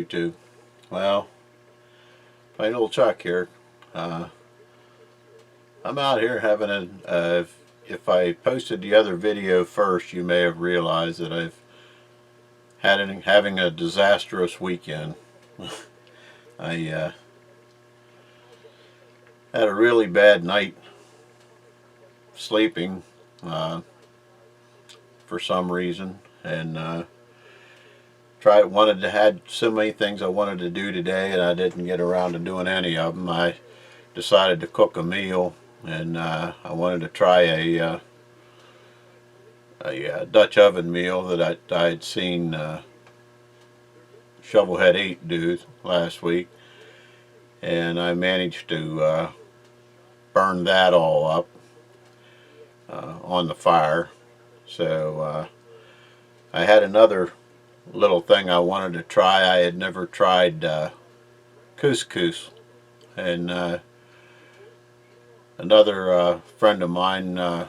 YouTube? Well, plain old Chuck here. I'm out here having if I posted the other video first, you may have realized that I've having a disastrous weekend. I had a really bad night sleeping for some reason, and had so many things I wanted to do today, and I didn't get around to doing any of them. I decided to cook a meal, and I wanted to try a Dutch oven meal that I had seen Shovelhead 8 do last week, and I managed to burn that all up on the fire. So I had another little thing I wanted to try. I had never tried couscous, and another friend of mine at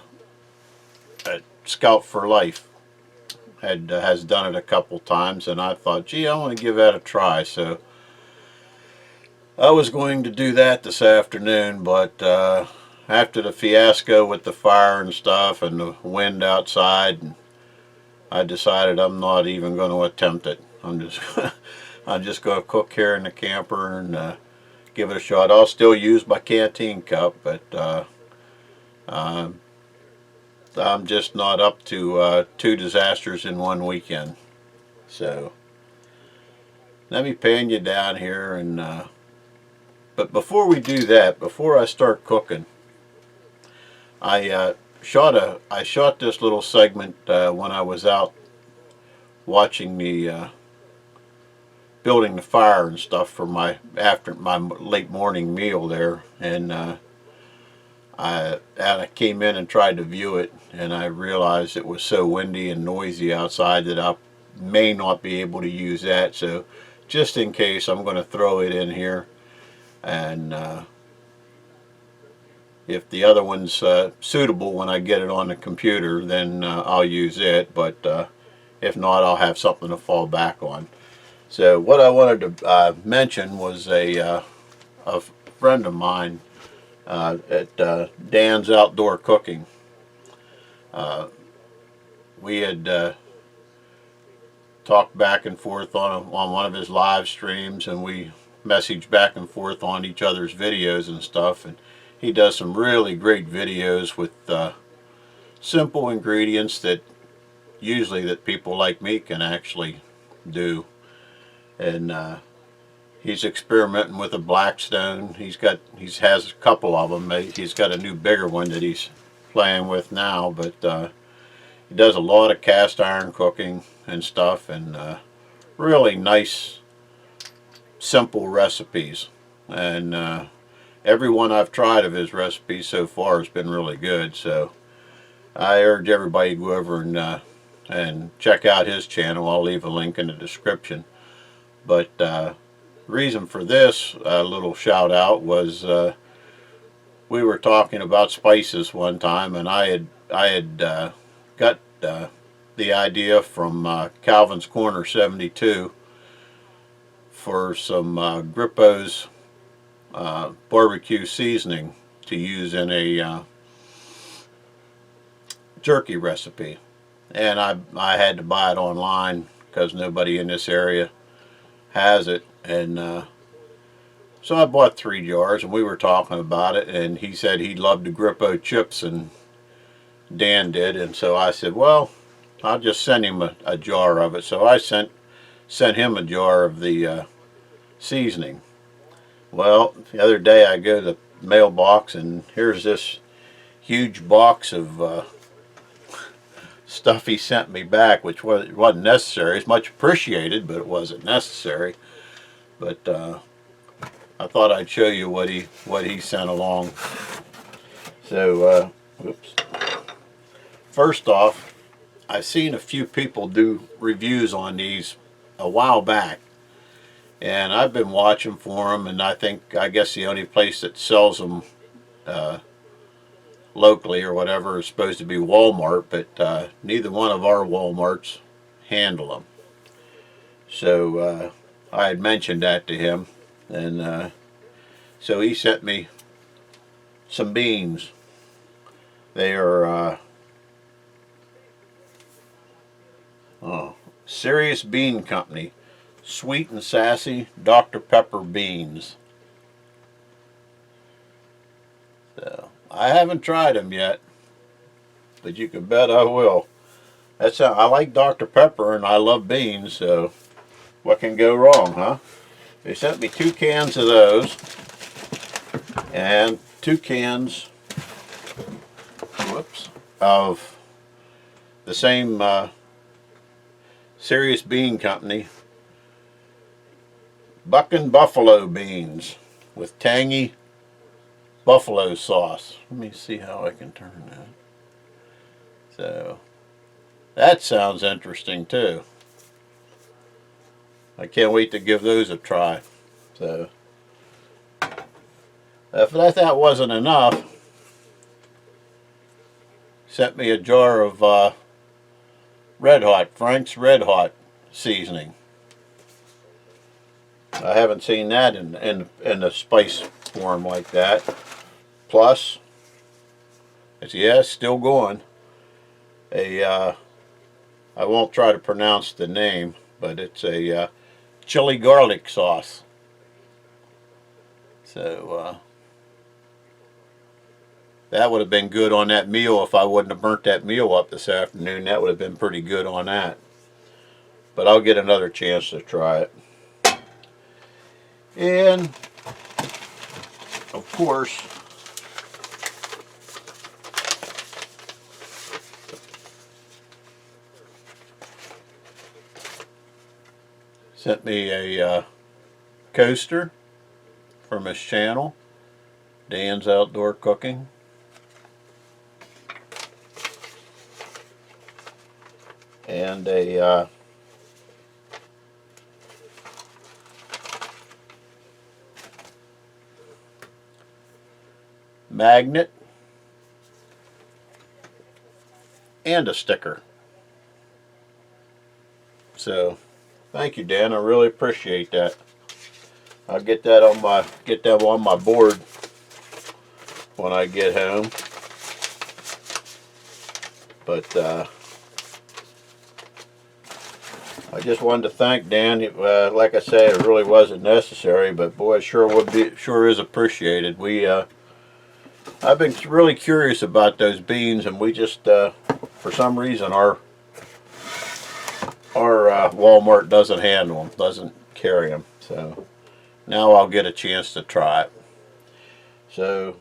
Scout for Life has done it a couple times, and I thought, gee, I want to give that a try. So I was going to do that this afternoon, but after the fiasco with the fire and stuff and the wind outside, I decided I'm not even going to attempt it. I'm just going to cook here in the camper and give it a shot. I'll still use my canteen cup, but I'm just not up to 2 disasters in one weekend. So let me pan you down here, and but before we do that, before I start cooking, I shot this little segment when I was out watching the building the fire and stuff for after my late morning meal there, and I came in and tried to view it, and I realized it was so windy and noisy outside that I may not be able to use that. So just in case, I'm going to throw it in here, and if the other one's suitable when I get it on the computer, then I'll use it, but if not, I'll have something to fall back on. So what I wanted to mention was a friend of mine at Dan's Outdoor Cooking. We had talked back and forth on one of his live streams, and we messaged back and forth on each other's videos and stuff, and he does some really great videos with simple ingredients that usually that people like me can actually do. And he's experimenting with a Blackstone. He has a couple of them. He's got a new bigger one that he's playing with now, but he does a lot of cast iron cooking and stuff, and really nice simple recipes. And every one I've tried of his recipes so far has been really good. So I urge everybody to go over and check out his channel. I'll leave a link in the description. But reason for this little shout out was we were talking about spices one time, and I had got the idea from Calvin's Corner 72 for some Grippo's barbecue seasoning to use in a jerky recipe, and I had to buy it online because nobody in this area has it, and so I bought 3 jars, and we were talking about it, and he said he loved the Grippo chips, and Dan did, and so I said, well, I'll just send him a jar of it. So I sent him a jar of the seasoning. Well, the other day I go to the mailbox, and here's this huge box of stuff he sent me back, which wasn't necessary. It's much appreciated, but it wasn't necessary. But I thought I'd show you what he sent along. So, whoops. First off, I've seen a few people do reviews on these a while back, and I've been watching for them, and I guess the only place that sells them locally or whatever is supposed to be Walmart, but neither one of our Walmarts handle them. So I had mentioned that to him, and so he sent me some beans. They are Serious Bean Company, Sweet and Sassy Dr. Pepper beans. So I haven't tried them yet, but you can bet I will. I like Dr. Pepper and I love beans, so what can go wrong, huh? They sent me 2 cans of those and 2 cans, whoops, of the same Serious Bean Company Buckin' Buffalo beans with tangy buffalo sauce. Let me see how I can turn that. So that sounds interesting too. I can't wait to give those a try. So if that wasn't enough, sent me a jar of Frank's Red Hot seasoning. I haven't seen that in a spice form like that. Plus, it's still going. I won't try to pronounce the name, but it's a chili garlic sauce. So that would have been good on that meal if I wouldn't have burnt that meal up this afternoon. That would have been pretty good on that. But I'll get another chance to try it. And of course, sent me a coaster from his channel, Dan's Outdoor Cooking. And a magnet and a sticker. So thank you, Dan. I really appreciate that. I'll get that on my board when I get home. But I just wanted to thank Dan. Like I say, it really wasn't necessary, but boy, it sure is appreciated. I've been really curious about those beans, and we just for some reason our Walmart doesn't handle them, doesn't carry them. So now I'll get a chance to try it. So